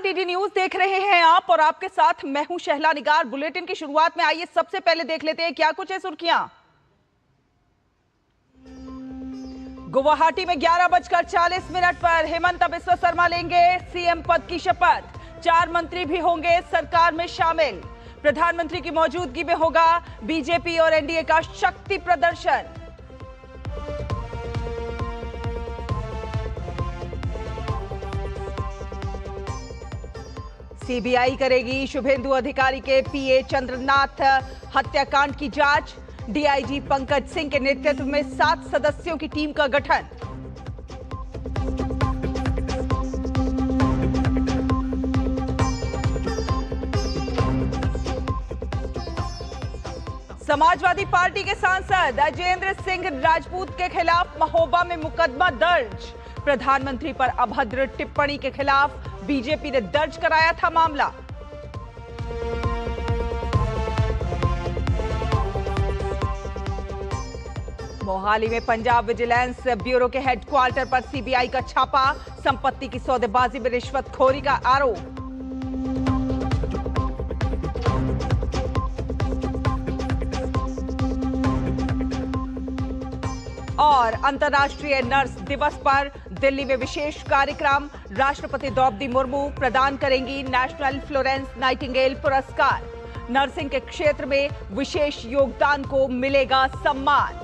DD news देख रहे हैं आप और आपके साथ मैं हूं शहला निगार। बुलेटिन की शुरुआत में आइए सबसे पहले देख लेते हैं क्या कुछ है सुर्खियां। गुवाहाटी में 11:40 पर हेमंत बिस्वा शर्मा लेंगे सीएम पद की शपथ। 4 मंत्री भी होंगे सरकार में शामिल। प्रधानमंत्री की मौजूदगी में होगा बीजेपी और एनडीए का शक्ति प्रदर्शन। सीबीआई करेगी शुभेंदु अधिकारी के पीए चंद्रनाथ हत्याकांड की जांच। डीआईजी पंकज सिंह के नेतृत्व में 7 सदस्यों की टीम का गठन। समाजवादी पार्टी के सांसद अजेंद्र सिंह राजपूत के खिलाफ महोबा में मुकदमा दर्ज। प्रधानमंत्री पर अभद्र टिप्पणी के खिलाफ बीजेपी ने दर्ज कराया था मामला। मोहाली में पंजाब विजिलेंस ब्यूरो के हेडक्वार्टर पर सीबीआई का छापा। संपत्ति की सौदेबाजी में रिश्वतखोरी का आरोप। और अंतर्राष्ट्रीय नर्स दिवस पर दिल्ली में विशेष कार्यक्रम। राष्ट्रपति द्रौपदी मुर्मू प्रदान करेंगी नेशनल फ्लोरेंस नाइटिंगेल पुरस्कार। नर्सिंग के क्षेत्र में विशेष योगदान को मिलेगा सम्मान।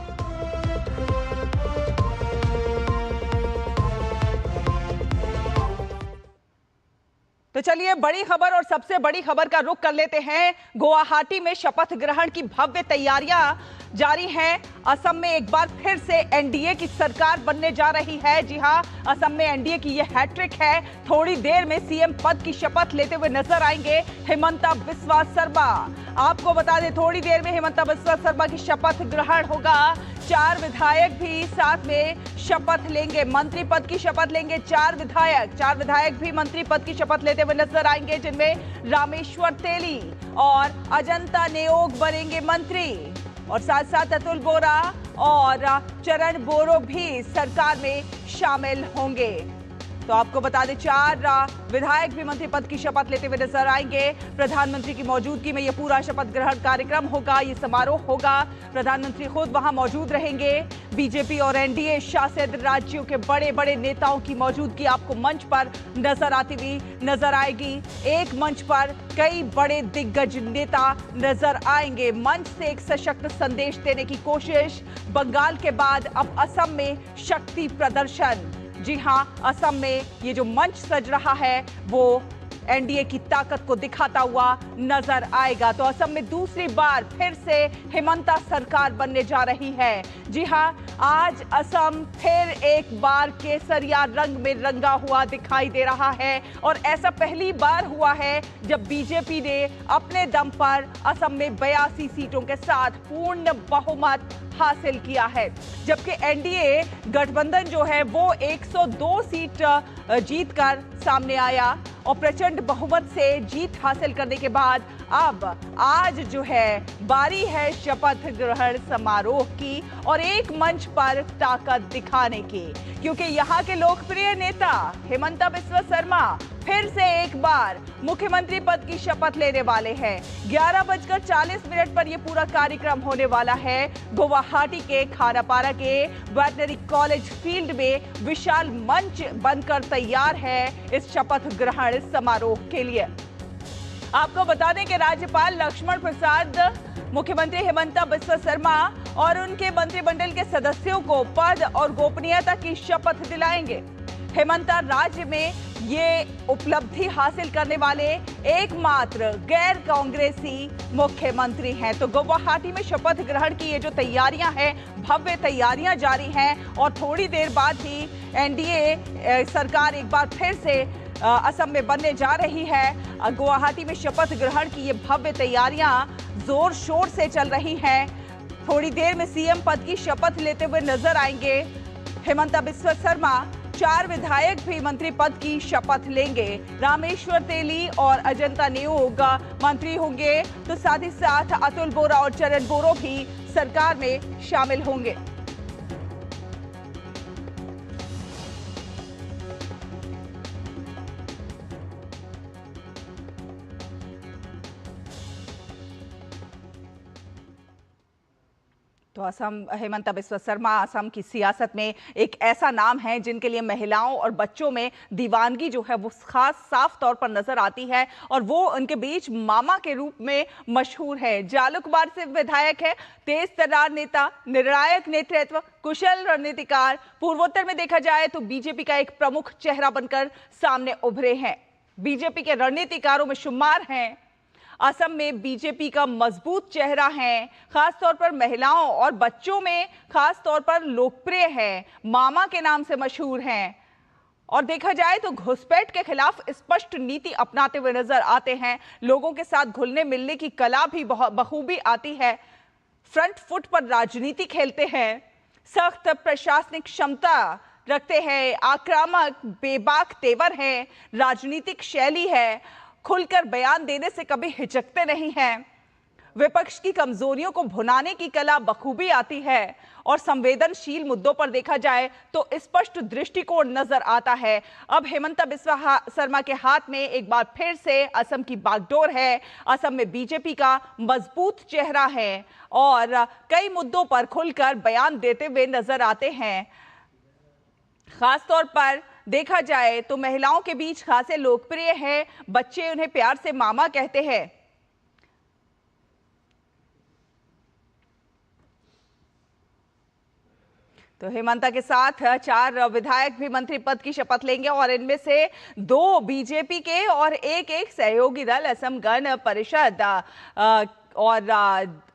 तो चलिए बड़ी खबर और सबसे बड़ी खबर का रुख कर लेते हैं। गुवाहाटी में शपथ ग्रहण की भव्य तैयारियां जारी हैं। असम में एक बार फिर से एनडीए की सरकार बनने जा रही है। जी हां, असम में एनडीए की यह हैट्रिक है। थोड़ी देर में सीएम पद की शपथ लेते हुए नजर आएंगे हेमंता बिस्वा शर्मा। आपको बता दें थोड़ी देर में हेमंता बिस्वा शर्मा की शपथ ग्रहण होगा। 4 विधायक भी साथ में शपथ लेंगे, मंत्री पद की शपथ लेंगे। 4 विधायक भी मंत्री पद की शपथ लेते हुए नजर आएंगे, जिनमें रामेश्वर तेली और अजंता नेओग बनेंगे मंत्री और साथ साथ अतुल बोरा और चरण बोरो भी सरकार में शामिल होंगे। तो आपको बता दें 4 विधायक भी मंत्री पद की शपथ लेते हुए नजर आएंगे। प्रधानमंत्री की मौजूदगी में यह पूरा शपथ ग्रहण कार्यक्रम होगा, ये समारोह होगा। प्रधानमंत्री खुद वहां मौजूद रहेंगे। बीजेपी और एनडीए शासित राज्यों के बड़े बड़े नेताओं की मौजूदगी आपको मंच पर नजर आती हुई नजर आएगी। एक मंच पर कई बड़े दिग्गज नेता नजर आएंगे। मंच से एक सशक्त संदेश देने की कोशिश। बंगाल के बाद अब असम में शक्ति प्रदर्शन। जी हां, असम में ये जो मंच सज रहा है वो एनडीए की ताकत को दिखाता हुआ नजर आएगा। तो असम में दूसरी बार फिर से हेमंता सरकार बनने जा रही है। जी हां, आज असम फिर एक बार केसरिया रंग में रंगा हुआ दिखाई दे रहा है और ऐसा पहली बार हुआ है जब बीजेपी ने अपने दम पर असम में 82 सीटों के साथ पूर्ण बहुमत हासिल किया है, जबकि एनडीए गठबंधन जो है वो 102 सीट जीतकर सामने आया और प्रचंड बहुमत से जीत हासिल करने के बाद अब आज जो है बारी है शपथ ग्रहण समारोह की और एक मंच पर ताकत दिखाने की, क्योंकि यहाँ के लोकप्रिय नेता हेमंता बिस्वा शर्मा फिर से एक बार मुख्यमंत्री पद की शपथ लेने वाले हैं। 11:40 पर यह पूरा कार्यक्रम होने वाला है। गुवाहाटी के खानापारा के वेटनरी कॉलेज फील्ड में विशाल मंच बनकर तैयार है इस शपथ ग्रहण समारोह के लिए। आपको बता दें कि राज्यपाल लक्ष्मण प्रसाद मुख्यमंत्री हेमंता बिस्वा शर्मा और उनके मंत्रिमंडल के सदस्यों को पद और गोपनीयता की शपथ दिलाएंगे। हेमंता राज्य में ये उपलब्धि हासिल करने वाले एकमात्र गैर कांग्रेसी मुख्यमंत्री हैं। तो गुवाहाटी में शपथ ग्रहण की ये जो तैयारियां हैं, भव्य तैयारियां जारी हैं और थोड़ी देर बाद ही एनडीए सरकार एक बार फिर से असम में बनने जा रही है। गुवाहाटी में शपथ ग्रहण की ये भव्य तैयारियां जोर शोर से चल रही हैं। थोड़ी देर में सीएम पद की शपथ लेते हुए नजर आएंगे हेमंता बिस्वा शर्मा। 4 विधायक भी मंत्री पद की शपथ लेंगे। रामेश्वर तेली और अजंता नेओग मंत्री होंगे, तो साथ ही साथ अतुल बोरा और चरण बोरो भी सरकार में शामिल होंगे। तो असम हेमंत बिस्वा शर्मा असम की सियासत में एक ऐसा नाम है जिनके लिए महिलाओं और बच्चों में दीवानगी जो है वो खास साफ तौर पर नजर आती है और वो उनके बीच मामा के रूप में मशहूर है। जालुकबाड़ से विधायक है, तेज तर्रार नेता, निर्णायक नेतृत्व, कुशल रणनीतिकार। पूर्वोत्तर में देखा जाए तो बीजेपी का एक प्रमुख चेहरा बनकर सामने उभरे हैं। बीजेपी के रणनीतिकारों में शुमार हैं। असम में बीजेपी का मजबूत चेहरा है, खासतौर पर महिलाओं और बच्चों में खास तौर पर लोकप्रिय है, मामा के नाम से मशहूर हैं और देखा जाए तो घुसपैठ के खिलाफ स्पष्ट नीति अपनाते हुए नजर आते हैं। लोगों के साथ घुलने मिलने की कला भी बखूबी आती है। फ्रंट फुट पर राजनीति खेलते हैं, सख्त प्रशासनिक क्षमता रखते हैं, आक्रामक बेबाक तेवर है, राजनीतिक शैली है, खुलकर बयान देने से कभी हिचकते नहीं हैं। विपक्ष की कमजोरियों को भुनाने की कला बखूबी आती है और संवेदनशील मुद्दों पर देखा जाए तो स्पष्ट दृष्टिकोण नजर आता है। अब हेमंत बिस्वा शर्मा के हाथ में एक बार फिर से असम की बागडोर है। असम में बीजेपी का मजबूत चेहरा है और कई मुद्दों पर खुलकर बयान देते हुए नजर आते हैं। खास तौर पर देखा जाए तो महिलाओं के बीच खासे लोकप्रिय है, बच्चे उन्हें प्यार से मामा कहते हैं। तो हेमंत के साथ 4 विधायक भी मंत्री पद की शपथ लेंगे और इनमें से 2 बीजेपी के और एक सहयोगी दल असम गण परिषद और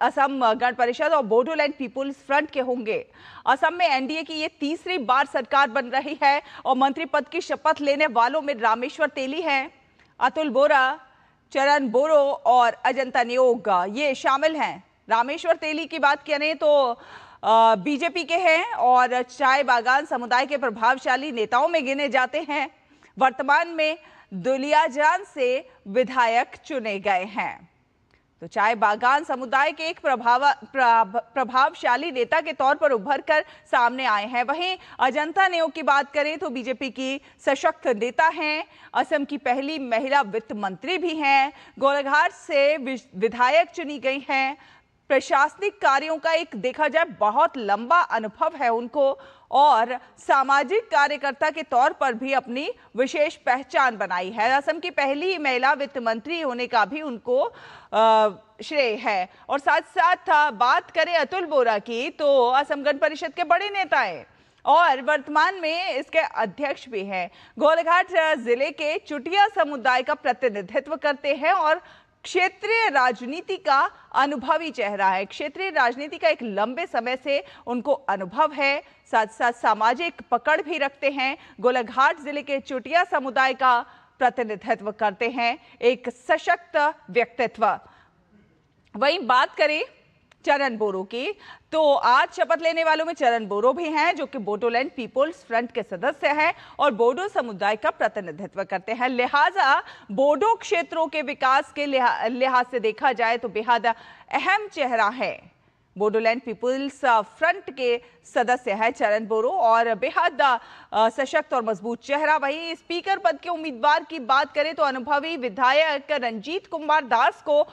असम गण परिषद और बोडोलैंड पीपुल्स फ्रंट के होंगे। असम में एनडीए की ये तीसरी बार सरकार बन रही है और मंत्री पद की शपथ लेने वालों में रामेश्वर तेली हैं, अतुल बोरा, चरण बोरो और अजंता नियोग ये शामिल हैं। रामेश्वर तेली की बात करें तो बीजेपी के हैं और चाय बागान समुदाय के प्रभावशाली नेताओं में गिने जाते हैं। वर्तमान में दुलियाजान से विधायक चुने गए हैं। तो चाय बागान समुदाय के एक प्रभावशाली नेता के तौर पर उभर कर सामने आए हैं। वहीं अजंता नेयोग की बात करें तो बीजेपी की सशक्त नेता हैं, असम की पहली महिला वित्त मंत्री भी हैं, गोलाघाट से विधायक चुनी गई हैं। प्रशासनिक कार्यों का एक देखा जाए बहुत लंबा अनुभव है उनको और सामाजिक कार्यकर्ता के तौर पर भी अपनी विशेष पहचान बनाई है। असम की पहली महिला वित्त मंत्री होने का भी उनको श्रेय है। और साथ साथ बात करें अतुल बोरा की तो असम गण परिषद के बड़े नेता हैं और वर्तमान में इसके अध्यक्ष भी हैं। गोलाघाट जिले के चुटिया समुदाय का प्रतिनिधित्व करते हैं और क्षेत्रीय राजनीति का अनुभवी चेहरा है। क्षेत्रीय राजनीति का एक लंबे समय से उनको अनुभव है, साथ साथ सामाजिक पकड़ भी रखते हैं। गोलाघाट जिले के चुटिया समुदाय का प्रतिनिधित्व करते हैं, एक सशक्त व्यक्तित्व। वहीं बात करें चरण बोरो की तो आज शपथ लेने वालों में चरण बोरो भी हैं जो कि बोडोलैंड पीपुल्स फ्रंट के सदस्य हैं और बोडो समुदाय का प्रतिनिधित्व करते हैं। लिहाजा बोडो क्षेत्रों के विकास के लिहाज से देखा जाए तो बेहद अहम चेहरा है। बोडोलैंड पीपुल्स फ्रंट के सदस्य है चरण बोरो और बेहद सशक्त और मजबूत चेहरा। वहीं स्पीकर पद के उम्मीदवार की बात करें तो अनुभवी विधायक रंजीत कुमार दास को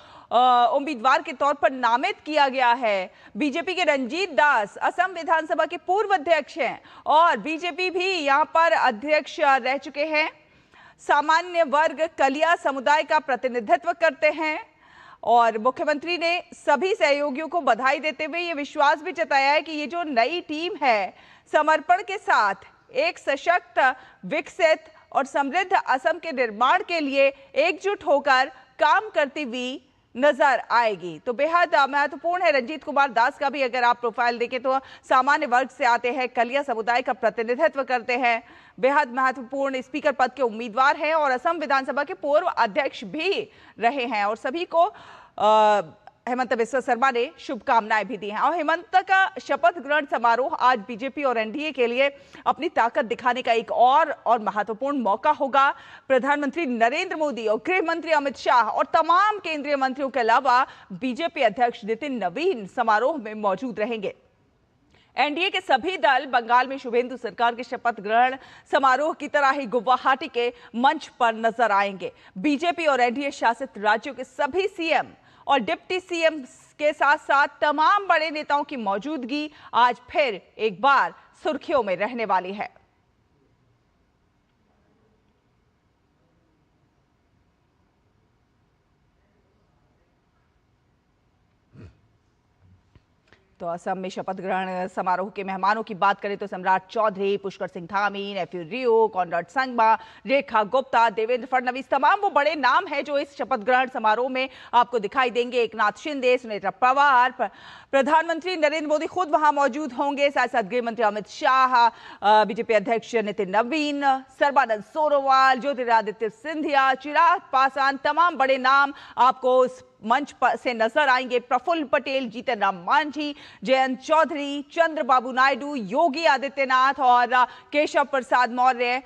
उम्मीदवार के तौर पर नामित किया गया है। बीजेपी के रंजीत दास असम विधानसभा के पूर्व अध्यक्ष हैं और बीजेपी भी यहां पर अध्यक्ष रह चुके हैं। सामान्य वर्ग कलिया समुदाय का प्रतिनिधित्व करते हैं और मुख्यमंत्री ने सभी सहयोगियों को बधाई देते हुए ये विश्वास भी जताया है कि ये जो नई टीम है समर्पण के साथ एक सशक्त, विकसित और समृद्ध असम के निर्माण के लिए एकजुट होकर काम करती हुई नजर आएगी। तो बेहद महत्वपूर्ण है। रंजीत कुमार दास का भी अगर आप प्रोफाइल देखें तो सामान्य वर्ग से आते हैं, कलिया समुदाय का प्रतिनिधित्व करते हैं, बेहद महत्वपूर्ण स्पीकर पद के उम्मीदवार हैं और असम विधानसभा के पूर्व अध्यक्ष भी रहे हैं और सभी को हेमंत बिस्वा शर्मा ने शुभकामनाएं भी दी हैं। और हेमंत का शपथ ग्रहण समारोह आज बीजेपी और एनडीए के लिए अपनी ताकत दिखाने का एक और महत्वपूर्ण मौका होगा। प्रधानमंत्री नरेंद्र मोदी और गृह मंत्री अमित शाह और तमाम केंद्रीय मंत्रियों के अलावा बीजेपी अध्यक्ष नितिन नवीन समारोह में मौजूद रहेंगे। एनडीए के सभी दल बंगाल में शुभेंदु सरकार के शपथ ग्रहण समारोह की तरह ही गुवाहाटी के मंच पर नजर आएंगे। बीजेपी और एनडीए शासित राज्यों के सभी सीएम और डिप्टी सीएम इसके साथ साथ तमाम बड़े नेताओं की मौजूदगी आज फिर एक बार सुर्खियों में रहने वाली है। तो असम में शपथ ग्रहण समारोह के मेहमानों की बात करें तो सम्राट चौधरी, पुष्कर सिंह धामी, नेफ्यू रियो, कॉनराड संगमा, रेखा गुप्ता, देवेंद्र फडणवीस, तमाम वो बड़े नाम हैं जो इस शपथ ग्रहण समारोह में आपको दिखाई देंगे। एकनाथ शिंदे, सुनेत्रा पवार, प्रधानमंत्री नरेंद्र मोदी खुद वहां मौजूद होंगे, साथ साथ गृह मंत्री अमित शाह, बीजेपी अध्यक्ष नितिन नवीन, सर्बानंद सोनोवाल, ज्योतिरादित्य सिंधिया, चिराग पासवान, तमाम बड़े नाम आपको मंच पर से नजर आएंगे। प्रफुल्ल पटेल, जीतन राम मांझी, जयंत चौधरी, चंद्रबाबू नायडू, योगी आदित्यनाथ और केशव प्रसाद मौर्य,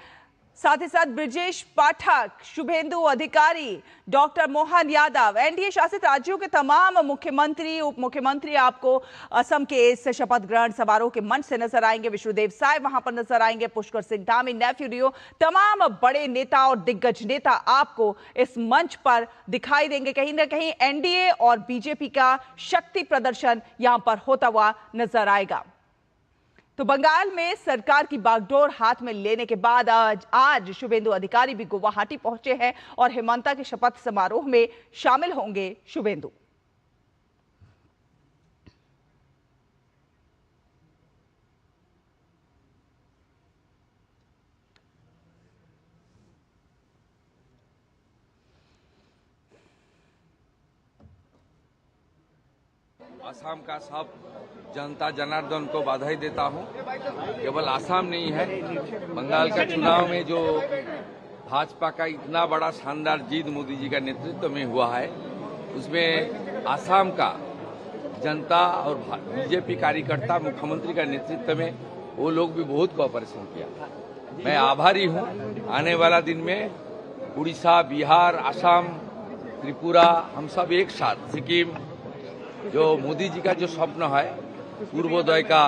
साथ ही साथ ब्रजेश पाठक, शुभेंदु अधिकारी, डॉक्टर मोहन यादव, एनडीए शासित राज्यों के तमाम मुख्यमंत्री, उप मुख्यमंत्री आपको असम के इस शपथ ग्रहण समारोह के मंच से नजर आएंगे। विष्णुदेव साय वहां पर नजर आएंगे, पुष्कर सिंह धामी, नेफ्यू रियो, तमाम बड़े नेता और दिग्गज नेता आपको इस मंच पर दिखाई देंगे। कहीं ना कहीं एनडीए और बीजेपी का शक्ति प्रदर्शन यहां पर होता हुआ नजर आएगा। तो बंगाल में सरकार की बागडोर हाथ में लेने के बाद आज शुभेंदु अधिकारी भी गुवाहाटी पहुंचे हैं और हेमंता के शपथ समारोह में शामिल होंगे शुभेंदु। असम का सब जनता जनार्दन को बधाई देता हूं। केवल असम नहीं है, बंगाल का चुनाव में जो भाजपा का इतना बड़ा शानदार जीत मोदी जी का नेतृत्व में हुआ है, उसमें असम का जनता और बीजेपी कार्यकर्ता मुख्यमंत्री का नेतृत्व में वो लोग भी बहुत कोऑपरेशन किया। मैं आभारी हूं। आने वाला दिन में उड़ीसा, बिहार, असम, त्रिपुरा, हम सब एक साथ, सिक्किम, जो मोदी जी का जो स्वप्न है पूर्वोदय का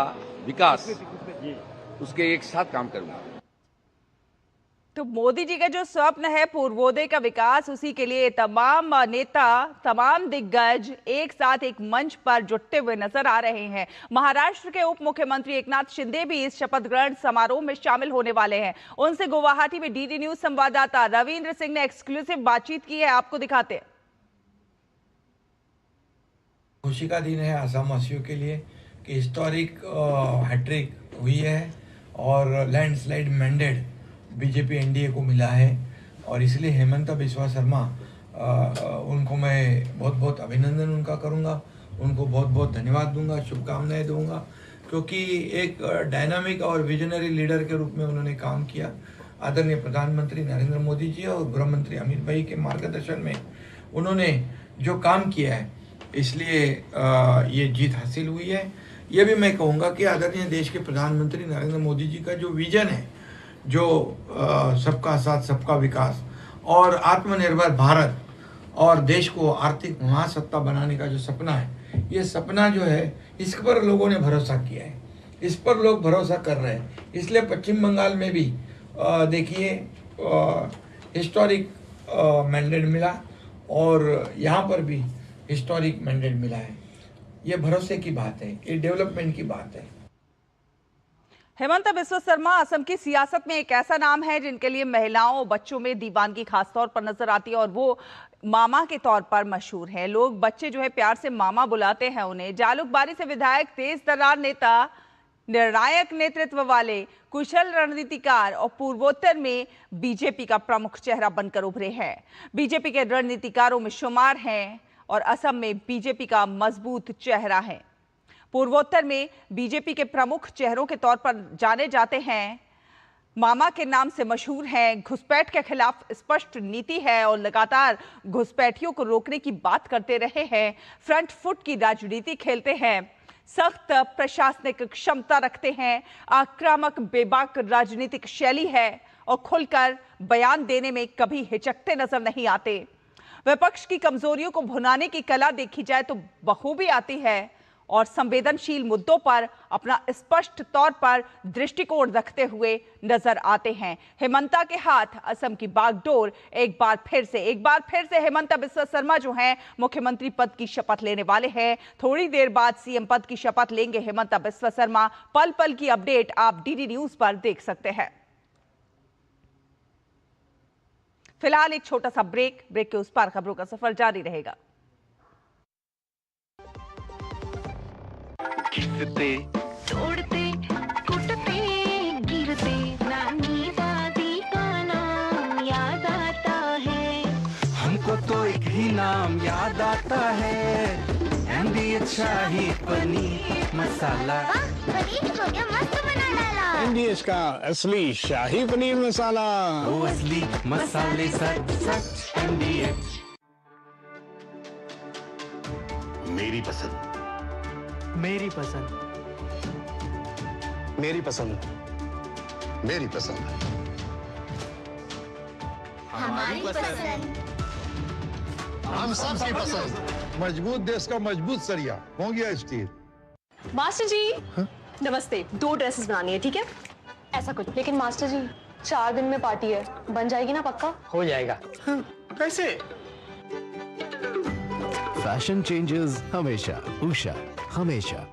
विकास, उसके एक साथ काम करूंगा। तो मोदी जी का जो स्वप्न है पूर्वोदय का विकास, उसी के लिए तमाम नेता, तमाम दिग्गज एक साथ एक मंच पर जुटते हुए नजर आ रहे हैं। महाराष्ट्र के उप मुख्यमंत्री एकनाथ शिंदे भी इस शपथ ग्रहण समारोह में शामिल होने वाले हैं। उनसे गुवाहाटी में डीडी न्यूज संवाददाता रविंद्र सिंह ने एक्सक्लूसिव बातचीत की है, आपको दिखाते हैं। खुशी का दिन है असम वासियों के लिए कि हिस्टोरिक हैट्रिक हुई है और लैंडस्लाइड मैंडेट बीजेपी एनडीए को मिला है और इसलिए हेमंता बिस्वा शर्मा उनको मैं बहुत बहुत अभिनंदन उनका करूंगा, उनको बहुत बहुत धन्यवाद दूंगा, शुभकामनाएं दूंगा, क्योंकि एक डायनामिक और विजनरी लीडर के रूप में उन्होंने काम किया। आदरणीय प्रधानमंत्री नरेंद्र मोदी जी और गृह मंत्री अमित भाई के मार्गदर्शन में उन्होंने जो काम किया है, इसलिए ये जीत हासिल हुई है। ये भी मैं कहूँगा कि आदरणीय देश के प्रधानमंत्री नरेंद्र मोदी जी का जो विजन है, जो सबका साथ सबका विकास और आत्मनिर्भर भारत और देश को आर्थिक महासत्ता बनाने का जो सपना है, ये सपना जो है इस पर लोगों ने भरोसा किया है, इस पर लोग भरोसा कर रहे हैं। इसलिए पश्चिम बंगाल में भी देखिए हिस्टोरिक मैंडेट मिला और यहाँ पर भी हिस्टोरिक मैंडेट मिला है। ये भरोसे की बात है, ये डेवलपमेंट की बात है। हेमंता बिस्वा शर्मा असम की सियासत में एक ऐसा नाम है जिनके लिए महिलाओं और बच्चों में दीवानगी खासतौर पर नजर आती है और वो मामा के तौर पर मशहूर हैं। लोग, बच्चे जो है प्यार से मामा बुलाते हैं उन्हें। जालुकबारी से विधायक, तेज तर्रार नेता, निर्णायक नेतृत्व वाले, कुशल रणनीतिकार और पूर्वोत्तर में बीजेपी का प्रमुख चेहरा बनकर उभरे हैं। बीजेपी के रणनीतिकारों में शुमार हैं और असम में बीजेपी का मजबूत चेहरा है। पूर्वोत्तर में बीजेपी के प्रमुख चेहरों के तौर पर जाने जाते हैं, मामा के नाम से मशहूर हैं, घुसपैठ के खिलाफ स्पष्ट नीति है और लगातार घुसपैठियों को रोकने की बात करते रहे हैं, फ्रंट फुट की राजनीति खेलते हैं, सख्त प्रशासनिक क्षमता रखते हैं, आक्रामक बेबाक राजनीतिक शैली है और खुलकर बयान देने में कभी हिचकते नजर नहीं आते। विपक्ष की कमजोरियों को भुनाने की कला देखी जाए तो बखूबी आती है और संवेदनशील मुद्दों पर अपना स्पष्ट तौर पर दृष्टिकोण रखते हुए नजर आते हैं। हेमंता के हाथ असम की बागडोर एक बार फिर से हेमंता बिस्वा शर्मा जो हैं मुख्यमंत्री पद की शपथ लेने वाले हैं। थोड़ी देर बाद सीएम पद की शपथ लेंगे हेमंता बिस्वा शर्मा। पल पल की अपडेट आप डीडी न्यूज पर देख सकते हैं। फिलहाल एक छोटा सा ब्रेक के उस पार खबरों का सफर जारी रहेगा। घिसते तोड़ते कुटते गिरते नानी दादी का नाम याद आता है। हमको तो एक ही नाम याद आता है, एनडीए शाही पनीर मसाला। पनीर हो गया मस्त बना डाला। एनडीए का असली शाही पनीर मसाला, वो असली मसाले सच सच एनडीए। मेरी पसंद, मेरी पसंद, मेरी पसंद, मेरी पसंद, हमारी पसंद। हम सबकी पसंद। मजबूत देश का मजबूत सरिया हो गया स्टील। मास्टर जी नमस्ते। 2 ड्रेसेस बनानी है, ठीक है? ऐसा कुछ। लेकिन मास्टर जी 4 दिन में पार्टी है, बन जाएगी ना पक्का? हो जाएगा। कैसे? फैशन चेंजेस हमेशा, उषा हमेशा।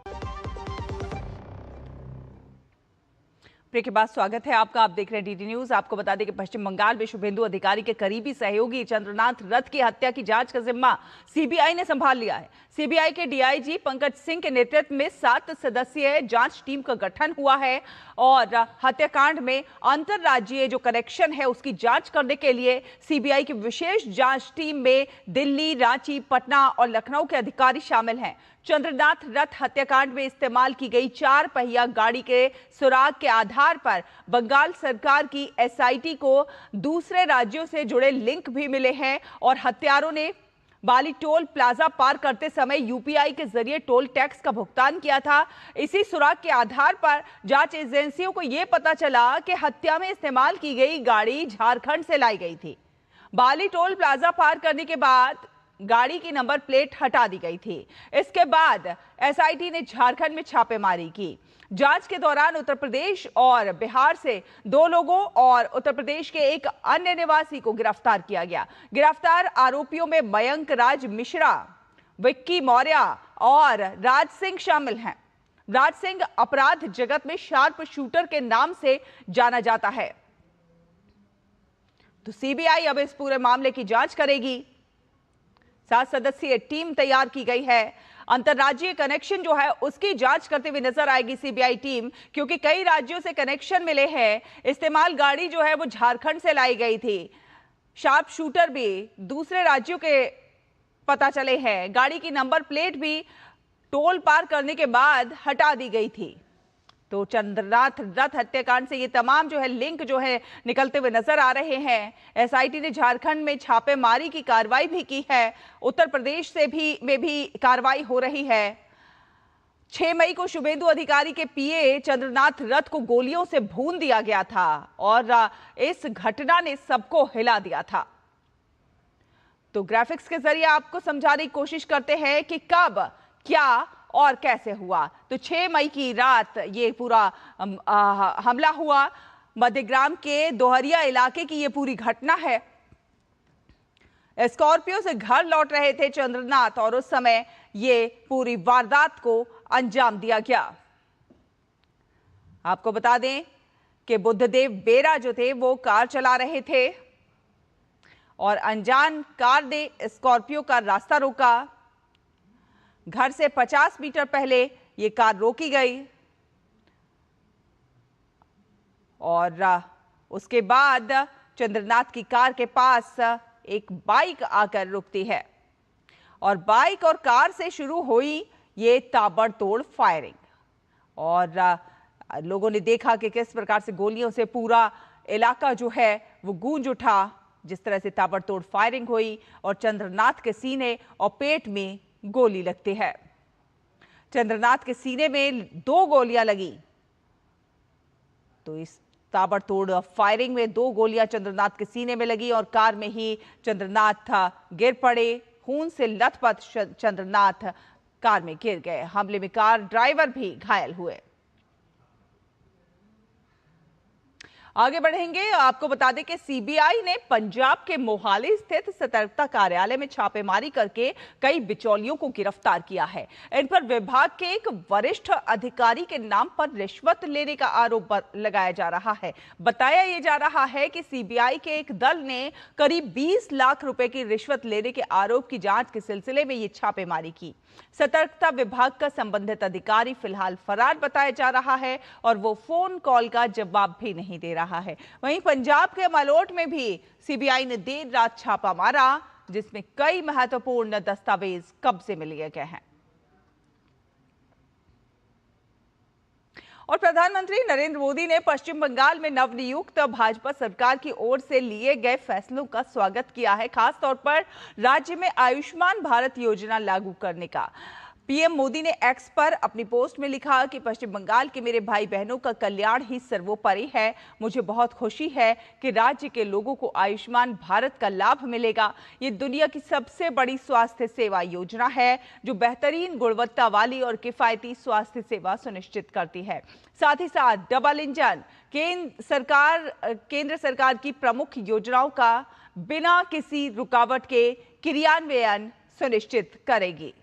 ब्रेक के बाद स्वागत है आपका। आप देख रहे हैं डीडी न्यूज। आपको बता दें कि पश्चिम बंगाल में शुभेंदु अधिकारी के करीबी सहयोगी चंद्रनाथ रथ की हत्या की जांच का जिम्मा सीबीआई ने संभाल लिया है। सीबीआई के डीआईजी पंकज सिंह के नेतृत्व में 7 सदस्यीय जांच टीम का गठन हुआ है और हत्याकांड में अंतरराज्यीय जो कनेक्शन है उसकी जांच करने के लिए सीबीआई की विशेष जांच टीम में दिल्ली, रांची, पटना और लखनऊ के अधिकारी शामिल हैं। चंद्रनाथ रथ हत्याकांड में इस्तेमाल की गई 4 पहिया गाड़ी के सुराग के आधार पर बंगाल सरकार की एसआईटी को दूसरे राज्यों से जुड़े लिंक भी मिले हैं और हत्यारों ने बाली टोल प्लाजा पार करते समय यूपीआई के जरिए टोल टैक्स का भुगतान किया था। इसी सुराग के आधार पर जांच एजेंसियों को यह पता चला कि हत्या में इस्तेमाल की गई गाड़ी झारखंड से लाई गई थी। बाली टोल प्लाजा पार करने के बाद गाड़ी की नंबर प्लेट हटा दी गई थी। इसके बाद एसआईटी ने झारखंड में छापेमारी की। जांच के दौरान उत्तर प्रदेश और बिहार से 2 लोगों और उत्तर प्रदेश के एक अन्य निवासी को गिरफ्तार किया गया। गिरफ्तार आरोपियों में मयंक राज मिश्रा, विक्की मौर्य और राज सिंह शामिल हैं। राज सिंह अपराध जगत में शार्प शूटर के नाम से जाना जाता है। तो सीबीआई अब इस पूरे मामले की जांच करेगी। 7 सदस्यीय टीम तैयार की गई है। अंतरराज्यीय कनेक्शन जो है उसकी जांच करते हुए नजर आएगी सीबीआई टीम, क्योंकि कई राज्यों से कनेक्शन मिले हैं। इस्तेमाल गाड़ी जो है वो झारखंड से लाई गई थी। शार्प शूटर भी दूसरे राज्यों के पता चले हैं। गाड़ी की नंबर प्लेट भी टोल पार करने के बाद हटा दी गई थी। तो चंद्रनाथ रथ हत्याकांड से ये तमाम जो है लिंक जो है निकलते हुए नजर आ रहे हैं। एसआईटी ने झारखंड में छापेमारी की कार्रवाई भी की है। उत्तर प्रदेश में भी कार्रवाई हो रही है। 6 मई को शुभेंदु अधिकारी के पीए चंद्रनाथ रथ को गोलियों से भून दिया गया था और इस घटना ने सबको हिला दिया था। तो ग्राफिक्स के जरिए आपको समझाने की कोशिश करते हैं कि कब, क्या और कैसे हुआ। तो 6 मई की रात ये पूरा हमला हुआ। मध्यग्राम के दोहरिया इलाके की ये पूरी घटना है। स्कॉर्पियो से घर लौट रहे थे चंद्रनाथ और उस समय ये पूरी वारदात को अंजाम दिया गया। आपको बता दें कि बुद्धदेव बेरा जो थे वो कार चला रहे थे और अनजान कार ने स्कॉर्पियो का रास्ता रोका। घर से 50 मीटर पहले ये कार रोकी गई और उसके बाद चंद्रनाथ की कार के पास एक बाइक आकर रुकती है और बाइक और कार से शुरू हुई ये ताबड़तोड़ फायरिंग और लोगों ने देखा कि किस प्रकार से गोलियों से पूरा इलाका जो है वो गूंज उठा। जिस तरह से ताबड़तोड़ फायरिंग हुई और चंद्रनाथ के सीने और पेट में गोली लगती है। चंद्रनाथ के सीने में 2 गोलियां लगी। तो इस ताबड़तोड़ फायरिंग में 2 गोलियां चंद्रनाथ के सीने में लगी और कार में ही चंद्रनाथ गिर पड़े। खून से लथपथ चंद्रनाथ कार में गिर गए। हमले में कार ड्राइवर भी घायल हुए। आगे बढ़ेंगे, आपको बता दें कि सीबीआई ने पंजाब के मोहाली स्थित सतर्कता कार्यालय में छापेमारी करके कई बिचौलियों को गिरफ्तार किया है। इन पर विभाग के एक वरिष्ठ अधिकारी के नाम पर रिश्वत लेने का आरोप लगाया जा रहा है। बताया यह जा रहा है कि सीबीआई के एक दल ने करीब 20 लाख रुपए की रिश्वत लेने के आरोप की जांच के सिलसिले में ये छापेमारी की। सतर्कता विभाग का संबंधित अधिकारी फिलहाल फरार बताया जा रहा है और वो फोन कॉल का जवाब भी नहीं दे रहा है। वहीं पंजाब के मलोट में भी सीबीआई ने देर रात छापा मारा, जिसमें कई महत्वपूर्ण दस्तावेज कब्जे में लिए गए हैं। और प्रधानमंत्री नरेंद्र मोदी ने पश्चिम बंगाल में नवनियुक्त भाजपा सरकार की ओर से लिए गए फैसलों का स्वागत किया है, खास तौर पर राज्य में आयुष्मान भारत योजना लागू करने का। पीएम मोदी ने एक्स पर अपनी पोस्ट में लिखा कि पश्चिम बंगाल के मेरे भाई बहनों का कल्याण ही सर्वोपरि है। मुझे बहुत खुशी है कि राज्य के लोगों को आयुष्मान भारत का लाभ मिलेगा। ये दुनिया की सबसे बड़ी स्वास्थ्य सेवा योजना है जो बेहतरीन गुणवत्ता वाली और किफायती स्वास्थ्य सेवा सुनिश्चित करती है। साथ ही साथ डबल इंजन केंद्र सरकार की प्रमुख योजनाओं का बिना किसी रुकावट के क्रियान्वयन सुनिश्चित करेगी।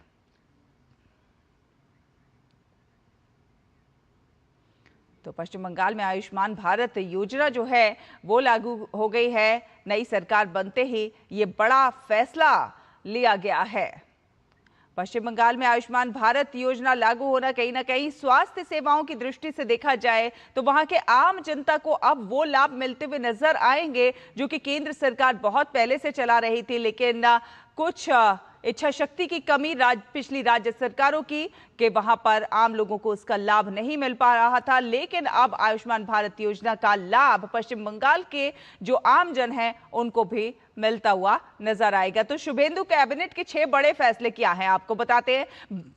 तो पश्चिम बंगाल में आयुष्मान भारत योजना जो है वो लागू हो गई है। नई सरकार बनते ही ये बड़ा फैसला लिया गया है। पश्चिम बंगाल में आयुष्मान भारत योजना लागू होना कहीं ना कहीं स्वास्थ्य सेवाओं की दृष्टि से देखा जाए तो वहां के आम जनता को अब वो लाभ मिलते हुए नजर आएंगे जो कि केंद्र सरकार बहुत पहले से चला रही थी, लेकिन कुछ इच्छा शक्ति की कमी पिछली राज्य सरकारों की कि वहां पर आम लोगों को उसका लाभ नहीं मिल पा रहा था। लेकिन अब आयुष्मान भारत योजना का लाभ पश्चिम बंगाल के जो आम जन हैं उनको भी मिलता हुआ नजर आएगा। तो शुभेंदु कैबिनेट के 6 बड़े फैसले क्या हैं आपको बताते हैं।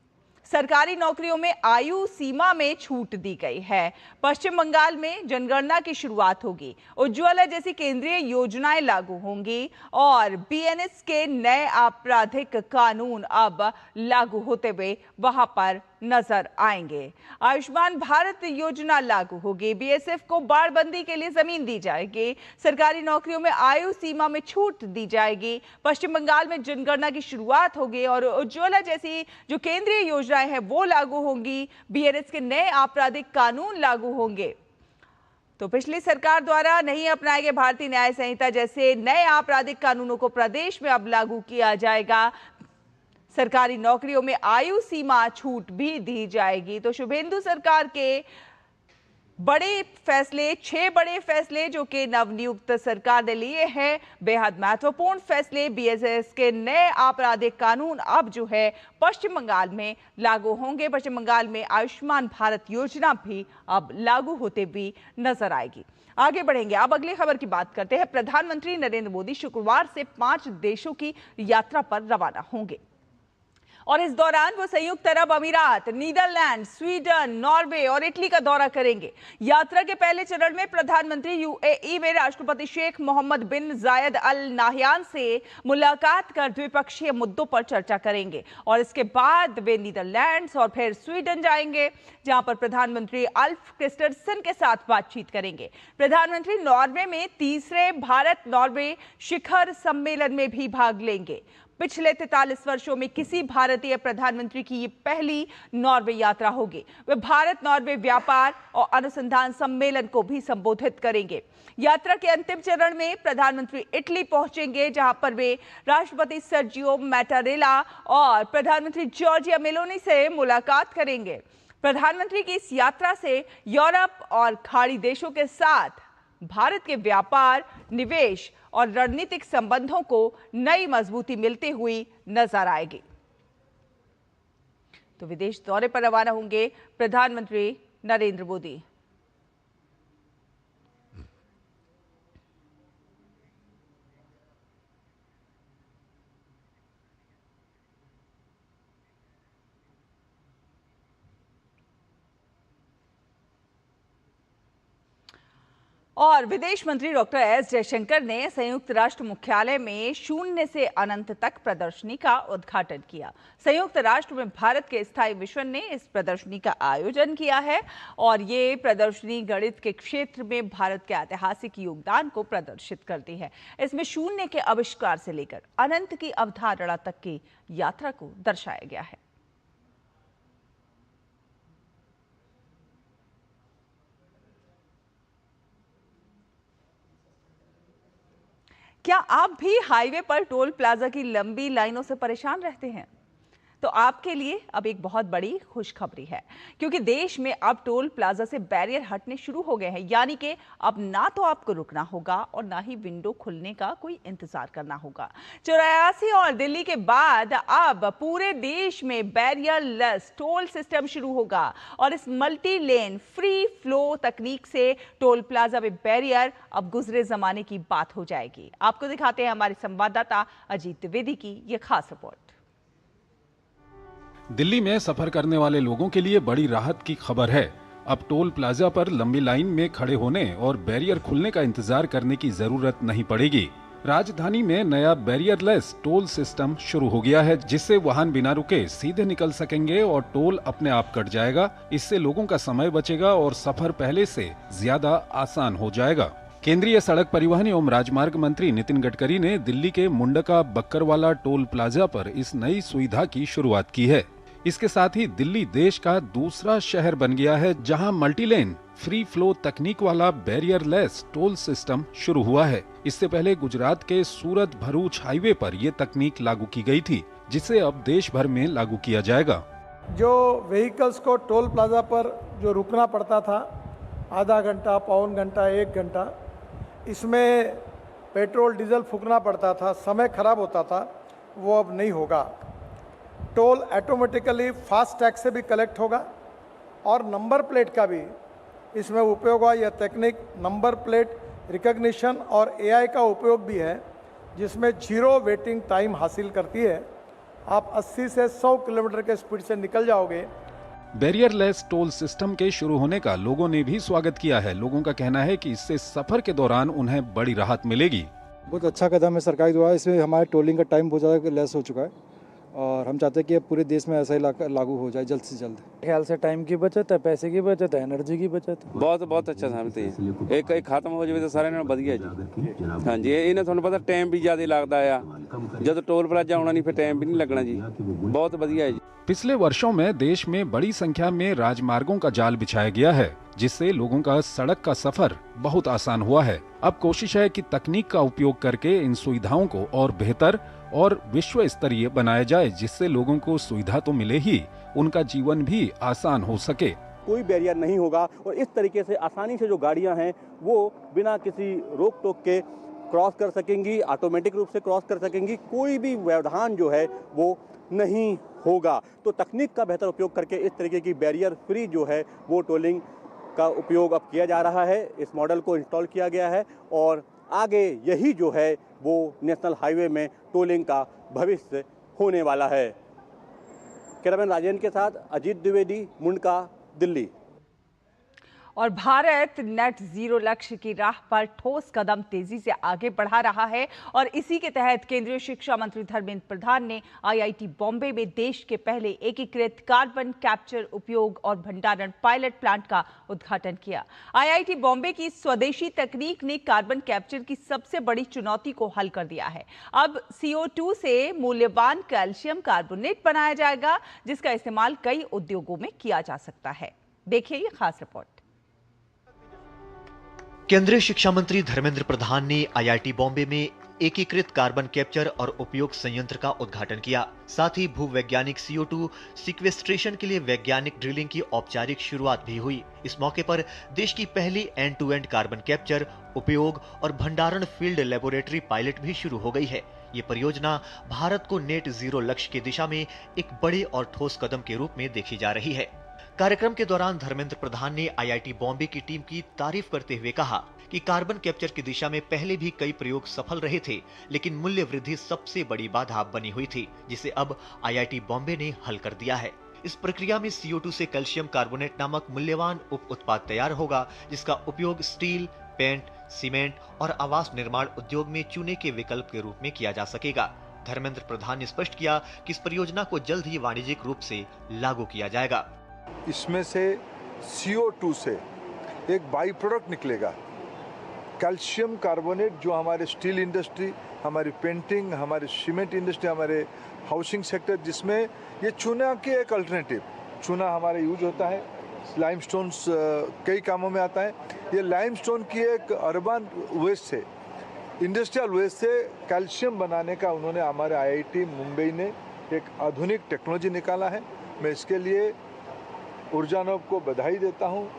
सरकारी नौकरियों में आयु सीमा में छूट दी गई है। पश्चिम बंगाल में जनगणना की शुरुआत होगी। उज्ज्वला जैसी केंद्रीय योजनाएं लागू होंगी और बीएनएस के नए आपराधिक कानून अब लागू होते हुए वहां पर नजर आएंगे। आयुष्मान भारत योजना लागू होगी। बीएसएफ को बाड़बंदी के लिए जमीन दी जाएगी। सरकारी नौकरियों में आयु सीमा में छूट दी जाएगी। पश्चिम बंगाल में जनगणना की शुरुआत होगी और उज्ज्वला जैसी जो केंद्रीय योजनाएं हैं वो लागू होंगी। बीएनएस के नए आपराधिक कानून लागू होंगे। तो पिछली सरकार द्वारा नहीं अपनाए गए भारतीय न्याय संहिता जैसे नए आपराधिक कानूनों को प्रदेश में अब लागू किया जाएगा। सरकारी नौकरियों में आयु सीमा छूट भी दी जाएगी। तो शुभेंदु सरकार के बड़े फैसले, 6 बड़े फैसले जो कि नवनियुक्त सरकार ने लिए हैं, बेहद महत्वपूर्ण फैसले। बीएसएस के नए आपराधिक कानून अब जो है पश्चिम बंगाल में लागू होंगे। पश्चिम बंगाल में आयुष्मान भारत योजना भी अब लागू होते भी नजर आएगी। आगे बढ़ेंगे, अब अगली खबर की बात करते हैं। प्रधानमंत्री नरेंद्र मोदी शुक्रवार से 5 देशों की यात्रा पर रवाना होंगे और इस दौरान वो संयुक्त अरब अमीरात, नीदरलैंड, स्वीडन, नॉर्वे और इटली का दौरा करेंगे। यात्रा के पहले चरण में प्रधानमंत्री यूएई में राष्ट्रपति शेख मोहम्मद बिन जायद अल नाहयान से मुलाकात कर द्विपक्षीय मुद्दों पर चर्चा करेंगे और इसके बाद वे नीदरलैंड्स और फिर स्वीडन जाएंगे, जहां पर प्रधानमंत्री अल्फ क्रिस्टरसन के साथ बातचीत करेंगे। प्रधानमंत्री नॉर्वे में 3रे भारत नॉर्वे शिखर सम्मेलन में भी भाग लेंगे। पिछले 43 वर्षों में किसी भारतीय प्रधानमंत्री की ये पहली नॉर्वे यात्रा होगी। वे भारत नॉर्वे व्यापार और अनुसंधान सम्मेलन को भी संबोधित करेंगे। यात्रा के अंतिम चरण में प्रधानमंत्री इटली पहुंचेंगे, जहां पर वे राष्ट्रपति सर्जियो मैटारेला और प्रधानमंत्री जॉर्जिया मेलोनी से मुलाकात करेंगे। प्रधानमंत्री की इस यात्रा से यूरोप और खाड़ी देशों के साथ भारत के व्यापार, निवेश और रणनीतिक संबंधों को नई मजबूती मिलती हुई नजर आएगी। तो विदेश दौरे पर रवाना होंगे प्रधानमंत्री नरेंद्र मोदी। और विदेश मंत्री डॉक्टर एस जयशंकर ने संयुक्त राष्ट्र मुख्यालय में शून्य से अनंत तक प्रदर्शनी का उद्घाटन किया। संयुक्त राष्ट्र में भारत के स्थायी मिशन ने इस प्रदर्शनी का आयोजन किया है और ये प्रदर्शनी गणित के क्षेत्र में भारत के ऐतिहासिक योगदान को प्रदर्शित करती है। इसमें शून्य के आविष्कार से लेकर अनंत की अवधारणा तक की यात्रा को दर्शाया गया है। क्या आप भी हाईवे पर टोल प्लाजा की लंबी लाइनों से परेशान रहते हैं? तो आपके लिए अब एक बहुत बड़ी खुशखबरी है, क्योंकि देश में अब टोल प्लाजा से बैरियर हटने शुरू हो गए हैं। यानी कि अब ना तो आपको रुकना होगा और ना ही विंडो खुलने का कोई इंतजार करना होगा। 84 और दिल्ली के बाद अब पूरे देश में बैरियर लेस टोल सिस्टम शुरू होगा और इस मल्टी लेन फ्री फ्लो तकनीक से टोल प्लाजा में बैरियर अब गुजरे जमाने की बात हो जाएगी। आपको दिखाते हैं हमारे संवाददाता अजीत द्विवेदी की ये खास रिपोर्ट। दिल्ली में सफर करने वाले लोगों के लिए बड़ी राहत की खबर है। अब टोल प्लाजा पर लंबी लाइन में खड़े होने और बैरियर खुलने का इंतजार करने की जरूरत नहीं पड़ेगी। राजधानी में नया बैरियरलेस टोल सिस्टम शुरू हो गया है, जिससे वाहन बिना रुके सीधे निकल सकेंगे और टोल अपने आप कट जाएगा। इससे लोगों का समय बचेगा और सफर पहले से ज्यादा आसान हो जाएगा। केंद्रीय सड़क परिवहन एवं राजमार्ग मंत्री नितिन गडकरी ने दिल्ली के मुंडका बक्करवाला टोल प्लाजा पर इस नई सुविधा की शुरुआत की है। इसके साथ ही दिल्ली देश का दूसरा शहर बन गया है जहां मल्टीलेन फ्री फ्लो तकनीक वाला बैरियरलेस टोल सिस्टम शुरू हुआ है। इससे पहले गुजरात के सूरत भरूच हाईवे पर यह तकनीक लागू की गई थी, जिसे अब देश भर में लागू किया जाएगा। जो व्हीकल्स को टोल प्लाजा पर जो रुकना पड़ता था, आधा घंटा, पौन घंटा, 1 घंटा, इसमें पेट्रोल डीजल फूकना पड़ता था, समय खराब होता था, वो अब नहीं होगा। टोल ऑटोमेटिकली फास्ट टैग से भी कलेक्ट होगा और नंबर प्लेट का भी इसमें उपयोग हुआ। यह तकनीक नंबर प्लेट रिकग्निशन और एआई का उपयोग भी है, जिसमें 0 वेटिंग टाइम हासिल करती है। आप 80 से 100 किलोमीटर के स्पीड से निकल जाओगे। बैरियरलेस टोल सिस्टम के शुरू होने का लोगों ने भी स्वागत किया है। लोगों का कहना है कि इससे सफर के दौरान उन्हें बड़ी राहत मिलेगी। बहुत अच्छा कदम है सरकार द्वारा। इसमें हमारे टोलिंग का टाइम बहुत ज़्यादा लेस हो चुका है और हम चाहते हैं कि पूरे देश में ऐसा ही लागू हो जाए जल्द से जल्द। ख्याल से टाइम की बचत है, पैसे की बचत है, एनर्जी की बचत है। बहुत अच्छा समझते हैं। एक खत्म हो जाए तो सारे नाल वधिया जी। हाँ जी, इन्हें तुहानू पता टाइम भी ज़्यादा लगता है। जब टोल प्लाजा आना नहीं फिर टाइम भी नहीं लगना जी। बहुत वधिया है जी। पिछले वर्षों में देश में बड़ी संख्या में राजमार्गों का जाल बिछाया गया है, जिससे लोगों का सड़क का सफर बहुत आसान हुआ है। अब कोशिश है कि तकनीक का उपयोग करके इन सुविधाओं को और बेहतर और विश्व स्तरीय बनाया जाए, जिससे लोगों को सुविधा तो मिले ही, उनका जीवन भी आसान हो सके। कोई बैरियर नहीं होगा और इस तरीके से आसानी से जो गाड़ियां हैं वो बिना किसी रोक टोक के क्रॉस कर सकेंगी, ऑटोमेटिक रूप से क्रॉस कर सकेंगी। कोई भी व्यवधान जो है वो नहीं होगा। तो तकनीक का बेहतर उपयोग करके इस तरीके की बैरियर फ्री जो है वो टोलिंग का उपयोग अब किया जा रहा है। इस मॉडल को इंस्टॉल किया गया है और आगे यही जो है वो नेशनल हाईवे में टोलिंग का भविष्य होने वाला है। कैमरामैन राजेंद्र के साथ अजीत द्विवेदी, मुंडका, दिल्ली। और भारत नेट जीरो लक्ष्य की राह पर ठोस कदम तेजी से आगे बढ़ा रहा है और इसी के तहत केंद्रीय शिक्षा मंत्री धर्मेंद्र प्रधान ने आईआईटी बॉम्बे में देश के पहले एकीकृत कार्बन कैप्चर उपयोग और भंडारण पायलट प्लांट का उद्घाटन किया। आईआईटी बॉम्बे की स्वदेशी तकनीक ने कार्बन कैप्चर की सबसे बड़ी चुनौती को हल कर दिया है। अब CO2 से मूल्यवान कैल्शियम कार्बोनेट बनाया जाएगा, जिसका इस्तेमाल कई उद्योगों में किया जा सकता है। देखिए ये खास रिपोर्ट। केंद्रीय शिक्षा मंत्री धर्मेंद्र प्रधान ने आईआईटी बॉम्बे में एकीकृत कार्बन कैप्चर और उपयोग संयंत्र का उद्घाटन किया। साथ ही भूवैज्ञानिक CO2 सिक्वेस्ट्रेशन के लिए वैज्ञानिक ड्रिलिंग की औपचारिक शुरुआत भी हुई। इस मौके पर देश की पहली end to end carbon capture, उपयोग और भंडारण फील्ड लेबोरेटरी पायलट भी शुरू हो गई है। ये परियोजना भारत को नेट जीरो लक्ष्य की दिशा में एक बड़े और ठोस कदम के रूप में देखी जा रही है। कार्यक्रम के दौरान धर्मेंद्र प्रधान ने आईआईटी बॉम्बे की टीम की तारीफ करते हुए कहा कि कार्बन कैप्चर की दिशा में पहले भी कई प्रयोग सफल रहे थे, लेकिन मूल्य वृद्धि सबसे बड़ी बाधा बनी हुई थी, जिसे अब आईआईटी बॉम्बे ने हल कर दिया है। इस प्रक्रिया में CO2 से कैल्शियम कार्बोनेट नामक मूल्यवान उप उत्पाद तैयार होगा, जिसका उपयोग स्टील, पेंट, सीमेंट और आवास निर्माण उद्योग में चूने के विकल्प के रूप में किया जा सकेगा। धर्मेंद्र प्रधान ने स्पष्ट किया कि इस परियोजना को जल्द ही वाणिज्यिक रूप से लागू किया जाएगा। इसमें से CO2 से एक बाई प्रोडक्ट निकलेगा, कैल्शियम कार्बोनेट, जो हमारे स्टील इंडस्ट्री, हमारी पेंटिंग, हमारी सीमेंट इंडस्ट्री, हमारे हाउसिंग सेक्टर, जिसमें ये चूना की एक अल्टरनेटिव, चूना हमारे यूज होता है, लाइमस्टोन्स कई कामों में आता है। ये लाइमस्टोन की एक अर्बन वेस्ट से, इंडस्ट्रियल वेस्ट से कैल्शियम बनाने का उन्होंने हमारे IIT मुंबई ने एक आधुनिक टेक्नोलॉजी निकाला है। मैं इसके लिए ऊर्जानोव को बधाई देता हूँ,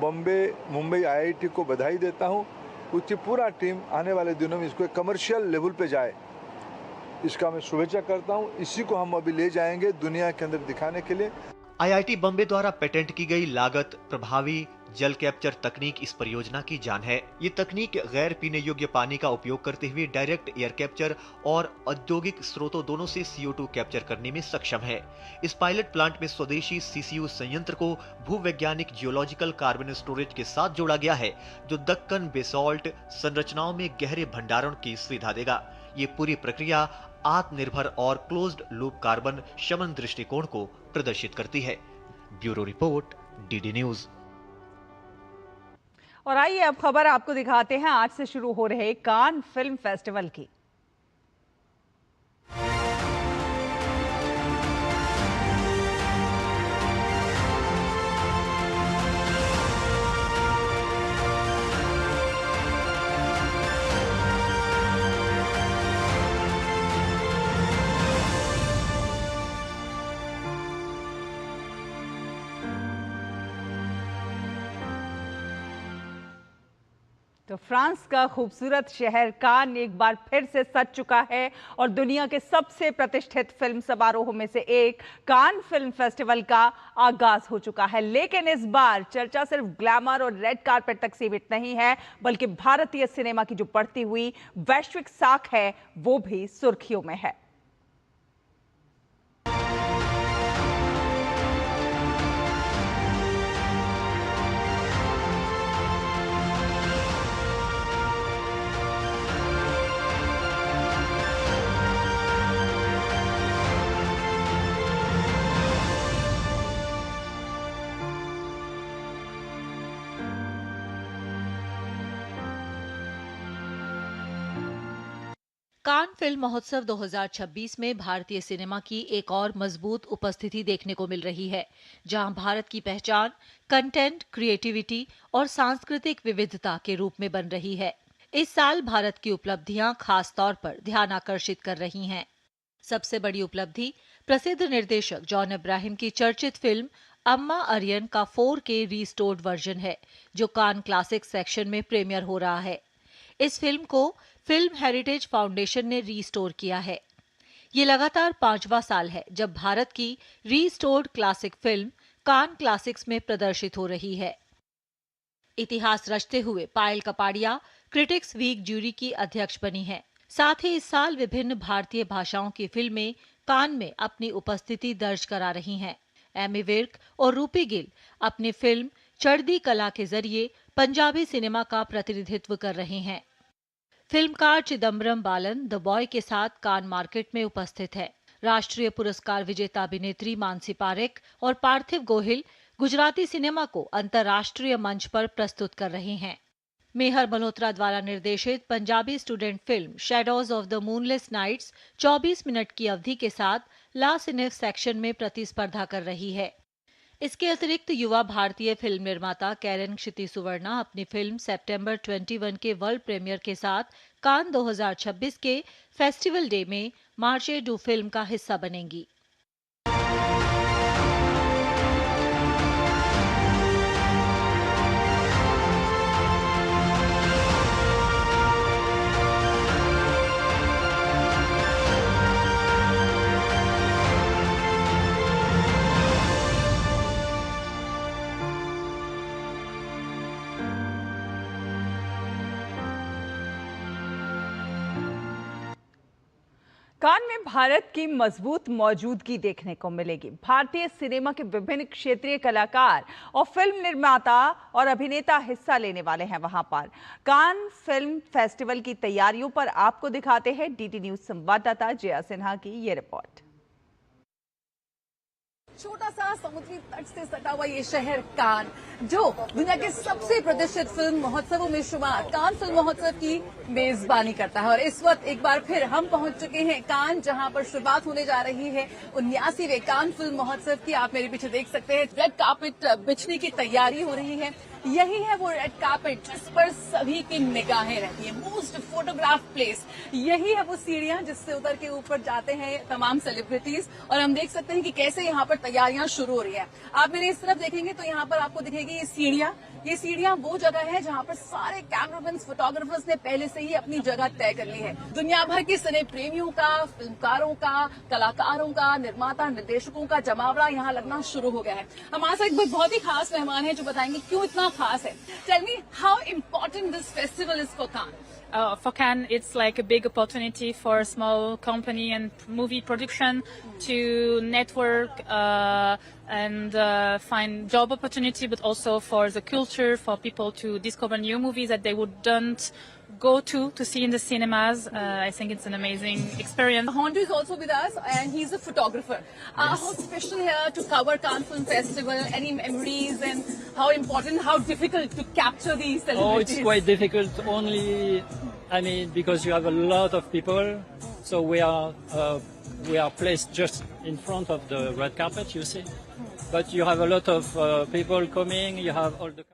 मुंबई IIT को बधाई देता हूँ। उसकी पूरा टीम आने वाले दिनों में इसको कमर्शियल लेवल पे जाए, इसका मैं शुभेच्छा करता हूँ। इसी को हम अभी ले जाएंगे दुनिया के अंदर दिखाने के लिए। IIT बॉम्बे द्वारा पेटेंट की गई लागत प्रभावी जल कैप्चर तकनीक इस परियोजना की जान है। ये तकनीक गैर पीने योग्य पानी का उपयोग करते हुए डायरेक्ट एयर कैप्चर और औद्योगिक स्रोतों दोनों से CO2 कैप्चर करने में सक्षम है। इस पायलट प्लांट में स्वदेशी CCU संयंत्र को भूवैज्ञानिक जियोलॉजिकल कार्बन स्टोरेज के साथ जोड़ा गया है, जो दक्कन बेसॉल्ट संरचनाओं में गहरे भंडारण की सुविधा देगा। ये पूरी प्रक्रिया आत्मनिर्भर और क्लोज्ड लूप कार्बन शमन दृष्टिकोण को प्रदर्शित करती है। Bureau report, DD news. और आइए अब खबर आपको दिखाते हैं आज से शुरू हो रहे कान फिल्म फेस्टिवल की। तो फ्रांस का खूबसूरत शहर कान एक बार फिर से सज चुका है और दुनिया के सबसे प्रतिष्ठित फिल्म समारोहों में से एक कान फिल्म फेस्टिवल का आगाज हो चुका है। लेकिन इस बार चर्चा सिर्फ ग्लैमर और रेड कार्पेट तक सीमित नहीं है, बल्कि भारतीय सिनेमा की जो बढ़ती हुई वैश्विक साख है वो भी सुर्खियों में है। कान फिल्म महोत्सव 2026 में भारतीय सिनेमा की एक और मजबूत उपस्थिति देखने को मिल रही है, जहां भारत की पहचान कंटेंट, क्रिएटिविटी और सांस्कृतिक विविधता के रूप में बन रही है। इस साल भारत की उपलब्धियां खास तौर पर ध्यान आकर्षित कर रही हैं। सबसे बड़ी उपलब्धि प्रसिद्ध निर्देशक जॉन अब्राहम की चर्चित फिल्म अम्मा अरियन का 4K रीस्टोर्ड वर्जन है, जो कान क्लासिक सेक्शन में प्रीमियर हो रहा है। इस फिल्म को फिल्म हेरिटेज फाउंडेशन ने रीस्टोर किया है। ये लगातार 5वां साल है जब भारत की रीस्टोर्ड क्लासिक फिल्म कान क्लासिक्स में प्रदर्शित हो रही है। इतिहास रचते हुए पायल कपाड़िया क्रिटिक्स वीक जूरी की अध्यक्ष बनी है। साथ ही इस साल विभिन्न भारतीय भाषाओं की फिल्में कान में अपनी उपस्थिति दर्ज करा रही हैं। एमी विर्क और रूपी गिल अपनी फिल्म चढ़दी कला के जरिए पंजाबी सिनेमा का प्रतिनिधित्व कर रहे हैं। फिल्मकार चिदम्बरम बालन द बॉय के साथ कान मार्केट में उपस्थित है। राष्ट्रीय पुरस्कार विजेता अभिनेत्री मानसी पारेख और पार्थिव गोहिल गुजराती सिनेमा को अंतर्राष्ट्रीय मंच पर प्रस्तुत कर रहे हैं। मेहर मल्होत्रा द्वारा निर्देशित Punjabi student film shadows of the moonless nights 24 minute की अवधि के साथ ला सिनेफ सेक्शन में प्रतिस्पर्धा कर रही है। इसके अतिरिक्त युवा भारतीय फिल्म निर्माता कैरन क्षिति सुवर्णा अपनी फिल्म सितंबर 21 के वर्ल्ड प्रीमियर के साथ कान 2026 के फेस्टिवल डे में मार्चे डू फिल्म का हिस्सा बनेंगी। कान में भारत की मजबूत मौजूदगी देखने को मिलेगी। भारतीय सिनेमा के विभिन्न क्षेत्रीय कलाकार और फिल्म निर्माता और अभिनेता हिस्सा लेने वाले हैं वहां पर। कान फिल्म फेस्टिवल की तैयारियों पर आपको दिखाते हैं डीडी न्यूज संवाददाता जया सिन्हा की ये रिपोर्ट। छोटा सा समुद्री तट से सटा हुआ ये शहर कान, जो दुनिया के सबसे प्रतिष्ठित फिल्म महोत्सवों में शुमार कान फिल्म महोत्सव की मेजबानी करता है। और इस वक्त एक बार फिर हम पहुंच चुके हैं कान, जहां पर शुरुआत होने जा रही है 79वें कान फिल्म महोत्सव की। आप मेरे पीछे देख सकते हैं रेड कार्पेट बिछने की तैयारी हो रही है। यही है वो रेड कार्पेट जिस पर सभी की निगाहें रहती है, मोस्ट फोटोग्राफ प्लेस। यही है वो सीढ़ियां जिससे उतर के ऊपर जाते हैं तमाम सेलिब्रिटीज। और हम देख सकते हैं कि कैसे यहाँ पर तैयारियां शुरू हो रही है। आप मेरे इस तरफ देखेंगे तो यहाँ पर आपको दिखेगी ये सीढ़ियां। ये सीढ़ियां वो जगह है जहाँ पर सारे कैमरामैन, फोटोग्राफर्स ने पहले से ही अपनी जगह तय कर ली है। दुनिया भर के सिने प्रेमियों का, फिल्मकारों का, कलाकारों का, निर्माता, निर्देशकों का जमावड़ा यहाँ लगना शुरू हो गया है। हमारे साथ एक बहुत ही खास मेहमान है जो बताएंगे क्यों इतना खास है। Tell me how important this festival is for Cannes. For Cannes, it's like a big opportunity for a small company and movie production to network and find job opportunity, but also for the culture, for people to discover new movies that they wouldn't go to see in the cinemas. I think it's an amazing experience. Hondu is also with us, and he's a photographer. How special here to cover Cannes Film Festival? Any memories, and how important, how difficult to capture these celebrities? Oh, it's quite difficult. Only, I mean, because you have a lot of people, so we are placed just in front of the red carpet, you see. But you have a lot of people coming. You have all the